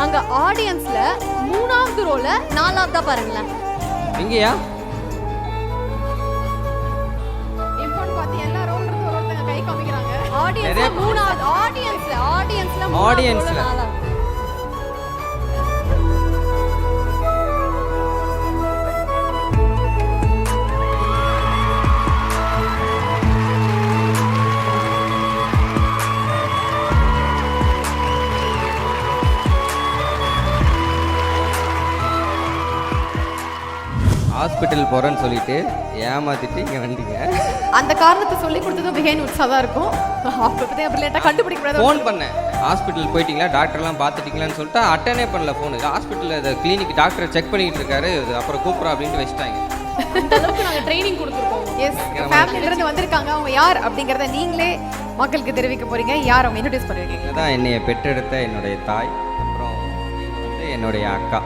அங்க ஆடியன்ஸ்ல 3வது ரோல 4வதா பாருங்களேன். எங்கயா இப்போன்னு பார்த்து எல்லா ரோல்ல இருந்து ஒருத்தங்க கை காமிக்கிறாங்க. ஆடியன்ஸ்ல 3வது ஆடியன்ஸ்ல 4வது. ஹாஸ்பிட்டல் போகிறேன்னு சொல்லிட்டு ஏமாத்திட்டு இங்கே வந்தீங்க. அந்த காரணத்தை சொல்லி கொடுத்ததும் பிஹைண்ட் உட்ஸா தான் இருக்கும். அப்போ பற்றி அப்படி லேட்டாக கண்டுபிடிக்க கூடாது. ஃபோன் பண்ணேன், ஹாஸ்பிட்டல் போயிட்டீங்களா, டாக்டர்லாம் பார்த்துட்டீங்களான்னு சொல்லிட்டு அட்டனே பண்ணல ஃபோனு. ஹாஸ்பிட்டலில் இந்த கிளினிக் டாக்டரை செக் பண்ணிக்கிட்டு இருக்காரு, அப்புறம் கூப்பிட்றா அப்படின்ட்டு வச்சுட்டாங்க. அந்த அளவுக்கு நாங்கள் ட்ரைனிங் கொடுத்துருக்கோம். எஸ், ஃபேமிலியிலேருந்து வந்திருக்காங்க. அவங்க யார் அப்படிங்கிறத நீங்களே மக்களுக்கு தெரிவிக்க போறீங்க. யார் அவங்க இன்ட்ரோடியூஸ் பண்ணுவீங்க? இங்கே தான் என்னைய பெற்றெடுத்த என்னுடைய தாய், அப்புறம் நீங்கள் வந்து என்னுடைய அக்கா.